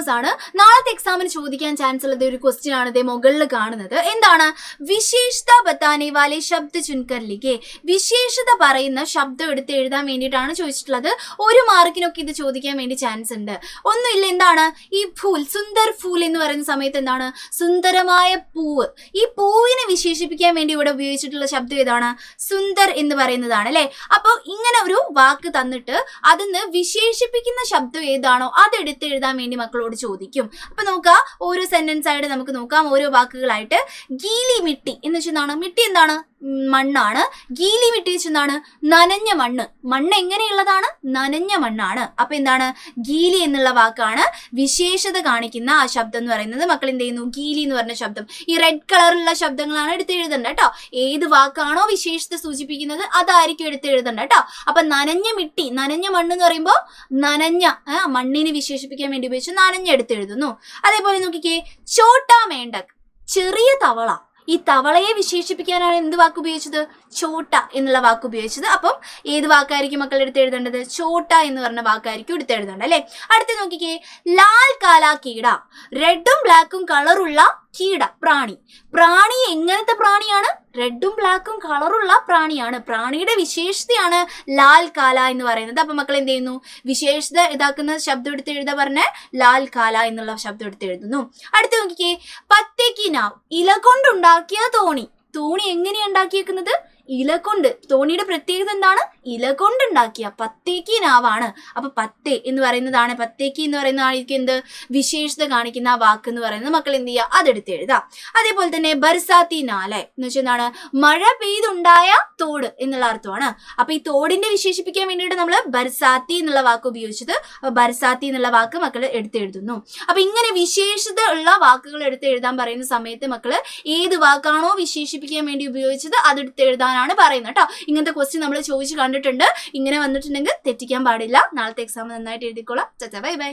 Famous ആണ്. നാളത്തെ എക്സാമിന് ചോദിക്കാൻ ചാൻസ് ഉള്ളത് ഒരു ക്വസ്റ്റ്യൻ ആണ് ഇതേ മുകളിൽ കാണുന്നത്. എന്താണ്? വിശേഷത ബത്താനെ വാലെ ശബ്ദ ചുൻകർ ലിഖേ. വിശേഷത പറയുന്ന ശബ്ദം എടുത്ത് എഴുതാൻ വേണ്ടിയിട്ടാണ് ചോദിച്ചിട്ടുള്ളത്. 1 മാർക്കിനൊക്കെ ഇത് ചോദിക്കാൻ വേണ്ടി ചാൻസ് ഉണ്ട്. ഒന്നുമില്ല, എന്താണ് ഈ ഫൂൽ, സുന്ദർ ഫൂൽ എന്ന് പറയുന്ന സമയത്ത് എന്താണ്? സുന്ദരമായ പൂവ്. ഈ പൂവിനെ വിശേഷിപ്പിക്കാൻ വേണ്ടി ഇവിടെ ഉപയോഗിച്ചിട്ടുള്ള ശബ്ദം ഏതാണ്? സുന്ദർ എന്ന് പറയുന്നതാണ് അല്ലെ. അപ്പോൾ ഇങ്ങനെ ഒരു വാക്ക് തന്നിട്ട് അതിന് വിശേഷിപ്പിക്കുന്ന ശബ്ദം ഏതാണോ അതെടുത്ത് എഴുതാൻ വേണ്ടി മക്കളോട് ചോദിക്കും. അപ്പൊ നോക്കാം, ഓരോ സെന്റൻസ് ആയിട്ട് നമുക്ക് നോക്കാം, ഓരോ വാക്കുകളായിട്ട്. ഗീലി മിട്ടി എന്ന് വെച്ചെന്താണ്? മിട്ടി എന്താണ്? മണ്ണാണ്. ഗീലി മിട്ടി വെച്ചെന്താണ്? നനഞ്ഞ മണ്ണ്. മണ്ണ് എങ്ങനെയുള്ളതാണ്? നനഞ്ഞ മണ്ണാണ്. അപ്പൊ എന്താണ്? ഗീലി എന്നുള്ള വാക്കാണ് വിശേഷത കാണിക്കുന്ന ആ ശബ്ദം എന്ന് പറയുന്നത്. മക്കൾ എന്ത് ചെയ്യുന്നു? ഗീലി എന്ന് പറഞ്ഞ ശബ്ദം, ഈ റെഡ് കളറിലുള്ള ശബ്ദങ്ങളാണ് എടുത്ത് എഴുതേണ്ടത് കേട്ടോ. ഏത് വാക്കാണോ വിശേഷത സൂചിപ്പിക്കുന്നത് അതായിരിക്കും എടുത്ത് എഴുതേണ്ടത് കേട്ടോ. അപ്പൊ നനഞ്ഞ മിട്ടി, നനഞ്ഞ മണ്ണ് എന്ന് പറയുമ്പോൾ നനഞ്ഞ മണ്ണിനെ വിശേഷിപ്പിക്കാൻ വേണ്ടി ഉപയോഗിച്ച് നനഞ്ഞ എടുത്ത് എഴുതുന്നു. അതേപോലെ നോക്കിക്കേ, ചോട്ടാ മേണ്ടക്, ചെറിയ തവള. ഈ തവളയെ വിശേഷിപ്പിക്കാനാണ് എന്ത് വാക്ക് ഉപയോഗിച്ചത്? ചോട്ട എന്നുള്ള വാക്ക് ഉപയോഗിച്ചത്. അപ്പം ഏത് വാക്കായിരിക്കും മക്കൾ എടുത്ത് എഴുതേണ്ടത്? ചോട്ട എന്ന് പറഞ്ഞ വാക്കായിരിക്കും എടുത്ത് എഴുതേണ്ടത് അല്ലെ. അടുത്ത് നോക്കിക്കേ, ലാൽ കാല കീട, റെഡും ബ്ലാക്കും കളറുള്ള കീട, പ്രാണി. പ്രാണി എങ്ങനത്തെ പ്രാണിയാണ്? റെഡും ബ്ലാക്കും കളറുള്ള പ്രാണിയാണ്. പ്രാണിയുടെ വിശേഷതയാണ് ലാൽ കാല എന്ന് പറയുന്നത്. അപ്പൊ മക്കൾ എന്ത് ചെയ്യുന്നു? വിശേഷത ഇതാക്കുന്ന ശബ്ദം എടുത്ത് എഴുതാ പറഞ്ഞ ലാൽ കാല എന്നുള്ള ശബ്ദം എടുത്ത് എഴുതുന്നു. അടുത്ത് നോക്കിക്കേ, പത്തേക്ക് നാവ്, ഇല കൊണ്ടുണ്ടാക്കിയ തോണി. തോണി എങ്ങനെയാ ഉണ്ടാക്കിയേക്കുന്നത്? ഇല കൊണ്ട്. തോണിയുടെ പ്രത്യേകത എന്താണ്? ഇല കൊണ്ടുണ്ടാക്കിയ. പത്തേക്ക് നാവാണ്. അപ്പൊ പത്തേ എന്ന് പറയുന്നതാണ്, പത്തേക്ക് എന്ന് പറയുന്ന ആയിരിക്കും എന്ത്? വിശേഷത കാണിക്കുന്ന ആ വാക്ക് എന്ന് പറയുന്നത്. മക്കൾ എന്ത് ചെയ്യുക? അതെടുത്ത് എഴുതാം. അതേപോലെ തന്നെ ബർസാത്തി നാലെ എന്ന് വെച്ചാൽ എന്താണ്? മഴ പെയ്തുണ്ടായ തോട് എന്നുള്ള അർത്ഥമാണ്. അപ്പൊ ഈ തോടിന്റെ വിശേഷിപ്പിക്കാൻ വേണ്ടിയിട്ട് നമ്മൾ ബർസാത്തി എന്നുള്ള വാക്ക് ഉപയോഗിച്ചത്. അപ്പൊ ബർസാത്തി എന്നുള്ള വാക്ക് മക്കൾ എടുത്ത് എഴുതുന്നു. അപ്പൊ ഇങ്ങനെ വിശേഷത ഉള്ള വാക്കുകൾ എടുത്ത് എഴുതാൻ പറയുന്ന സമയത്ത് മക്കള് ഏത് വാക്കാണോ വിശേഷിപ്പിക്കാൻ വേണ്ടി ഉപയോഗിച്ചത് അതെടുത്ത് എഴുതാനാണ് പറയുന്നത് കേട്ടോ. ഇങ്ങനത്തെ ക്വസ്റ്റ്യൻ നമ്മൾ ചോദിച്ചു കണ്ടിട്ടുണ്ട്. ഇങ്ങനെ വന്നിട്ടുണ്ടെങ്കിൽ തെറ്റിക്കാൻ പാടില്ല. നാളത്തെ എക്സാം നന്നായിട്ട് എഴുതിക്കോളാം. Bye bye.